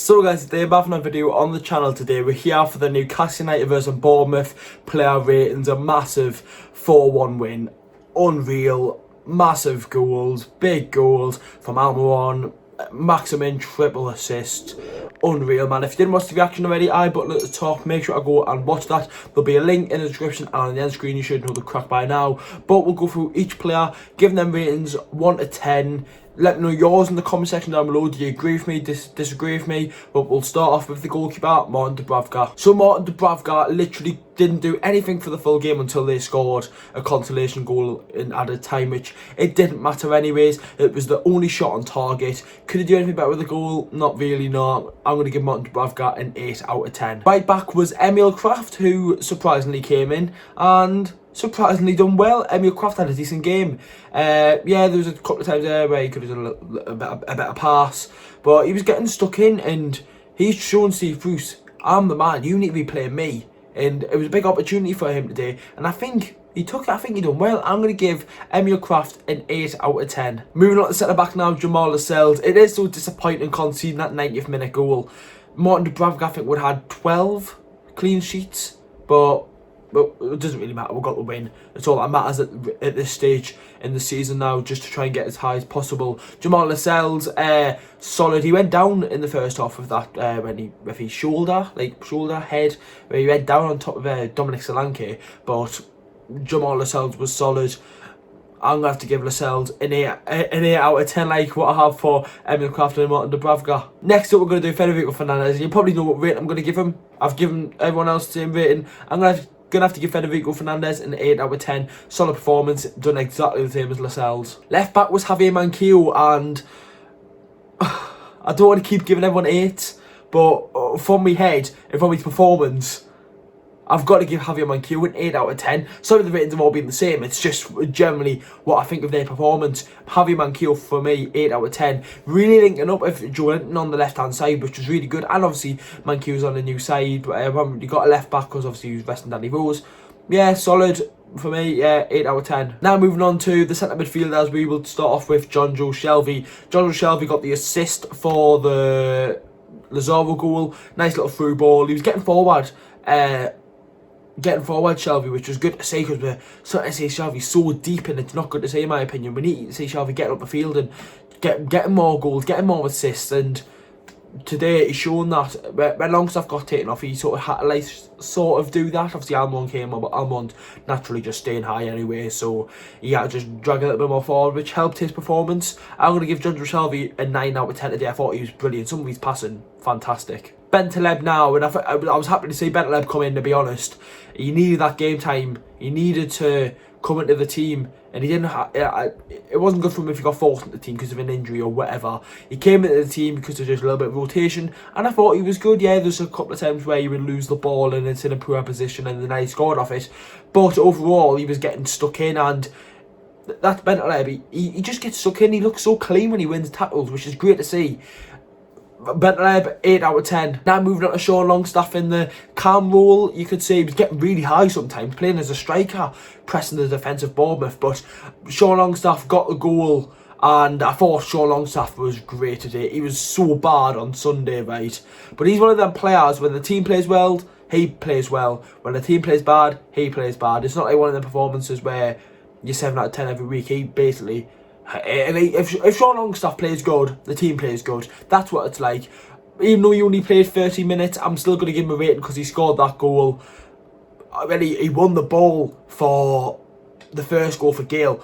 So guys, today I'm having a video on the channel today. We're here for the Newcastle United vs Bournemouth player ratings. A massive 4-1 win. Unreal. Massive goals. Big goals from Almiron. Maximin triple assist. Unreal, man. If you didn't watch the reaction already, I button at the top. Make sure to go and watch that. There'll be a link in the description and on the end screen. You should know the crack by now. But we'll go through each player, giving them ratings 1 to 10. Let me know yours in the comment section down below. Do you agree with me, disagree with me? But we'll start off with the goalkeeper, Martin Dubravka. So Martin Dubravka literally didn't do anything for the full game until they scored a consolation goal in added time, which it didn't matter anyways. It was the only shot on target. Could he do anything better with the goal? Not really, no. I'm going to give Martin Dubravka an 8 out of 10. Right back was Emil Kraft, who surprisingly came in and surprisingly done well. Emil Kraft had a decent game. Yeah, there was a couple of times there where he could have done a better pass, but he was getting stuck in, and he's shown Steve Bruce, I'm the man, you need to be playing me. And it was a big opportunity for him today, and I think he took it. I think he done well. I'm going to give Emil Kraft an 8 out of 10. Moving on to centre back now, Jamal Lascelles. It is so disappointing conceding that 90th minute goal. Martin Dubravka, I think, would have had 12 clean sheets, but it doesn't really matter. We got the win. It's all that matters at this stage in the season now, just to try and get as high as possible. Jamal Lascelles, solid. He went down in the first half of that with his shoulder head, where he went down on top of Dominic Solanke. But Jamal Lascelles was solid. I'm gonna have to give Lascelles an 8 out of 10, like what I have for Emil Kraft and Martin Dubravka. Next up, we're gonna do Federico Fernandez. You probably know what rating I'm gonna give him. I've given everyone else the same rating. I'm gonna have to give Federico Fernandez an 8 out of 10. Solid performance, done exactly the same as Lascelles. Left back was Javier Manquillo, and I don't want to keep giving everyone 8, but from my head and from his performance, I've got to give Javier Manquillo an 8 out of 10. Some of the ratings have all been the same. It's just generally what I think of their performance. Javier Manquillo, for me, 8 out of 10. Really linking up with Joelinton on the left-hand side, which was really good. And obviously, Manquillo's on the new side. But you got a left-back because obviously he was resting Danny Rose. Yeah, solid for me. Yeah, 8 out of 10. Now moving on to the centre midfielders, we will start off with Jonjo Shelvey. Jonjo Shelvey got the assist for the Lazaro goal. Nice little through ball. He was getting forward. Shelvey, which was good to see, because we're starting to see Shelvey so deep, and it's not good to see in my opinion. We need to see Shelvey getting up the field and getting more goals, getting more assists, and today he's shown that. When Longstaff got taken off, he sort of had to do that. Obviously Almiron came on, but Almiron naturally just staying high anyway, so he had to just drag a little bit more forward, which helped his performance. I'm going to give Jonjo Shelvey a 9 out of 10 today. I thought he was brilliant. Some of his passing, fantastic. Bentaleb now, and I was happy to see Bentaleb come in, to be honest. He needed that game time. He needed to come into the team, and he didn't. It wasn't good for him if he got forced into the team because of an injury or whatever. He came into the team because there's just a little bit of rotation, and I thought he was good. Yeah, there's a couple of times where he would lose the ball and it's in a poor position, and then he scored off it. But overall, he was getting stuck in, and that's Bentaleb. He just gets stuck in. He looks so clean when he wins tackles, which is great to see. Bentaleb, 8 out of 10. Now moving on to Sean Longstaff in the calm role. You could say he was getting really high sometimes, playing as a striker, pressing the defence of Bournemouth. But Sean Longstaff got the goal, and I thought Sean Longstaff was great today. He was so bad on Sunday, right? But he's one of them players, when the team plays well, he plays well. When the team plays bad, he plays bad. It's not like one of the performances where you're 7 out of 10 every week. He basically... If Sean Longstaff plays good, the team plays good. That's what it's like. Even though he only played 30 minutes, I'm still going to give him a rating because he scored that goal. He won the ball for the first goal for Gale.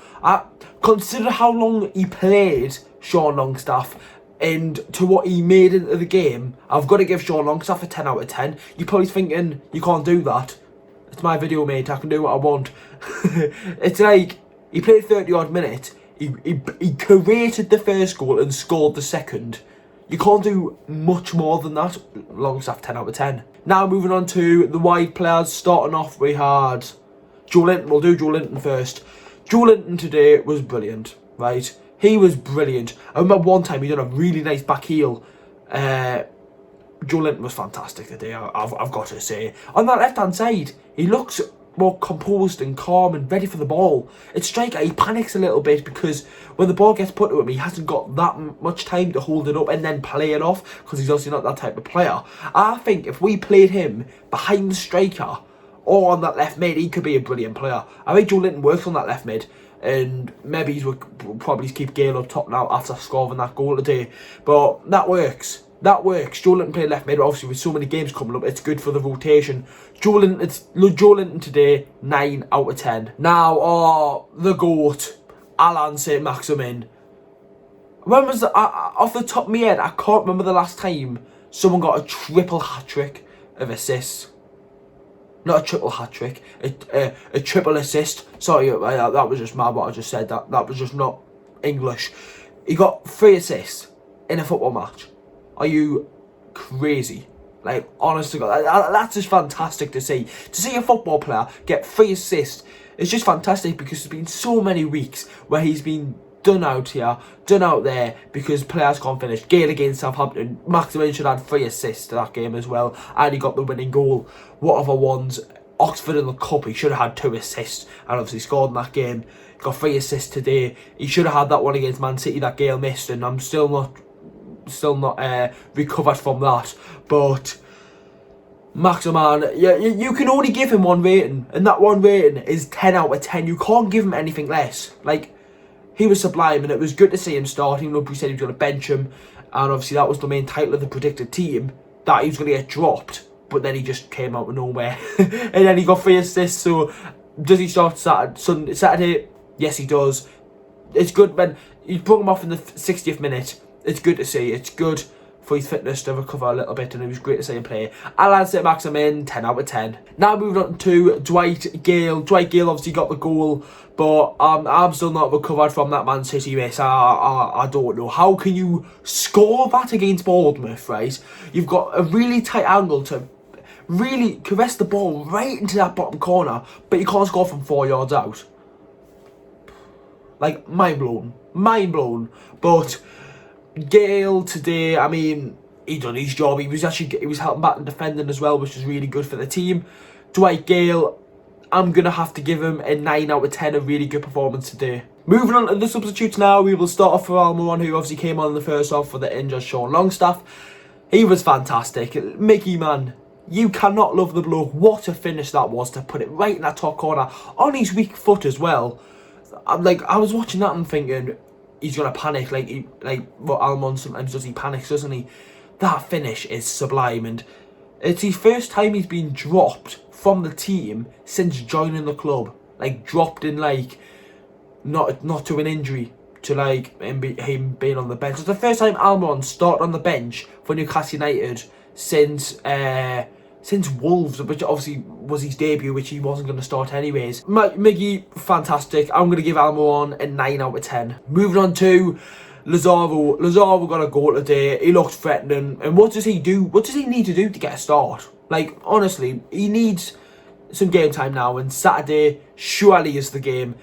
Consider how long he played, Sean Longstaff, and to what he made into the game. I've got to give Sean Longstaff a 10 out of 10. You're probably thinking, you can't do that. It's my video, mate. I can do what I want. It's like, he played 30 odd minutes. He created the first goal and scored the second. You can't do much more than that. Longstaff, 10 out of 10. Now moving on to the wide players. Starting off, we had Joelinton. We'll do Joelinton first. Joelinton today was brilliant, right? He was brilliant. I remember one time he done a really nice back heel. Joelinton was fantastic today, I've got to say. On that left-hand side, he looks more composed and calm and ready for the ball. It's striker, he panics a little bit because when the ball gets put to him, he hasn't got that much time to hold it up and then play it off, because he's obviously not that type of player. I think if we played him behind the striker or on that left mid, he could be a brilliant player. I think Joe Linton works on that left mid, and maybe he will probably keep Gale up top now after scoring that goal today. But that works. That works. Joe Linton played left mid, obviously with so many games coming up, it's good for the rotation. Joe Linton today, 9 out of 10. Now, the GOAT, saint-maximin. When was off the top of my head, I can't remember the last time someone got a triple hat-trick of assists. Not a triple hat-trick, a triple assist. Sorry, that was just mad what I just said. That was just not English. He got 3 assists in a football match. Are you crazy? Like, honest to God, that's just fantastic to see. To see a football player get 3 assists, it's just fantastic, because there's been so many weeks where he's been done out here, done out there, because players can't finish. Gale against Southampton, Maximin should have had 3 assists to that game as well, and he got the winning goal. What other ones? Oxford in the Cup, he should have had 2 assists, and obviously scored in that game. Got 3 assists today. He should have had that one against Man City that Gale missed, and I'm still not recovered from that. But Maximin, you can only give him 1 rating, and that 1 rating is 10 out of 10. You can't give him anything less. Like, he was sublime, and it was good to see him starting. Nobody said he was going to bench him, and obviously that was the main title of the predicted team, that he was going to get dropped, but then he just came out of nowhere. And then he got 3 assists. So does he start Saturday? Yes, he does. It's good when you brought him off in the 60th minute. It's good to see. It's good for his fitness to recover a little bit, and it was great to see him play. I'll saint-maximin, 10 out of 10. Now moving on to Dwight Gale. Dwight Gale obviously got the goal, but I'm still not recovered from that Man City miss. I don't know. How can you score that against Bournemouth, right? You've got a really tight angle to really caress the ball right into that bottom corner, but you can't score from 4 yards out. Like, mind blown. Mind blown. But Gale today, I mean, he done his job. He was helping back and defending as well, which was really good for the team. Dwight Gale, I'm going to have to give him a 9 out of 10, a really good performance today. Moving on to the substitutes now, we will start off with Almiron, who obviously came on in the first half for the injured Sean Longstaff. He was fantastic. Mickey, man, you cannot love the bloke. What a finish that was, to put it right in that top corner, on his weak foot as well. I was watching that and thinking, he's gonna panic, like what Almiron sometimes does. He panics, doesn't he? That finish is sublime, and it's his first time he's been dropped from the team since joining the club. Like, dropped in, like, not to an injury, to like him being on the bench. It's the first time Almiron started on the bench for Newcastle United since Wolves, which obviously was his debut, which he wasn't going to start anyways. Miggy, fantastic. I'm going to give Almiron a 9 out of 10. Moving on to Lazaro. Lazaro got a goal today. He looked threatening. And what does he do? What does he need to do to get a start? Like, honestly, he needs some game time now. And Saturday surely is the game.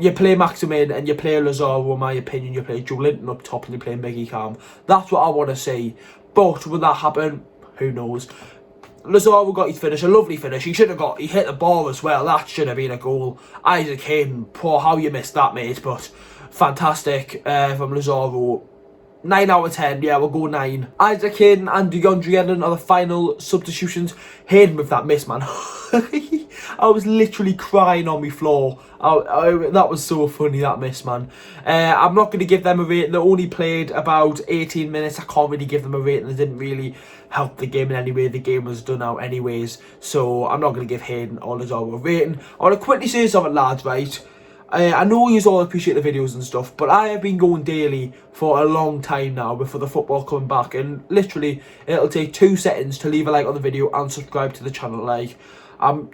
You play Maximin and you play Lazaro, in my opinion. You play Joe Linton up top and you play Miggy Calm. That's what I want to see. But will that happen? Who knows? Lazaro got his finish, a lovely finish. He hit the ball as well. That should have been a goal. Isaac Hayden, poor how you missed that, mate. But fantastic from Lazaro. 9 out of 10, yeah, we'll go 9. Isaac Hayden and DeAndre Ellen are the final substitutions. Hayden with that miss, man. I was literally crying on my floor. That was so funny, that miss, man. I'm not going to give them a rating. They only played about 18 minutes. I can't really give them a rating. They didn't really help the game in any way. The game was done out anyways. So I'm not going to give Hayden or Lazaro a rating. I want to quickly say something, lads, right? I know you all appreciate the videos and stuff, but I have been going daily for a long time now before the football coming back, and literally it'll take 2 seconds to leave a like on the video and subscribe to the channel. Like, I'm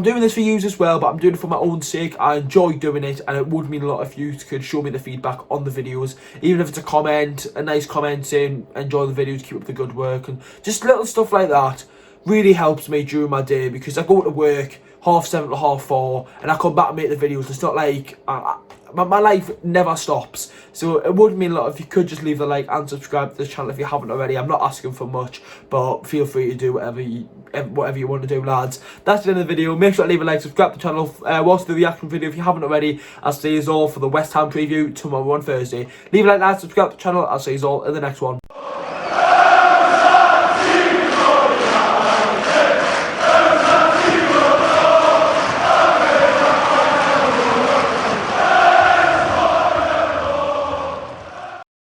doing this for you as well, but I'm doing it for my own sake. I enjoy doing it, and it would mean a lot if you could show me the feedback on the videos, even if it's a comment, a nice comment saying enjoy the videos, keep up the good work, and just little stuff like that really helps me during my day, because I go to work 7:30 to 4:30, and I come back and make the videos. It's not like my life never stops. So it would mean a lot if you could just leave a like and subscribe to this channel if you haven't already. I'm not asking for much, but feel free to do whatever you want to do, lads. That's the end of the video. Make sure to leave a like, subscribe to the channel, watch the reaction video if you haven't already. I'll see you all for the West Ham preview tomorrow on Thursday. Leave a like, lads, subscribe to the channel. I'll see you all in the next one.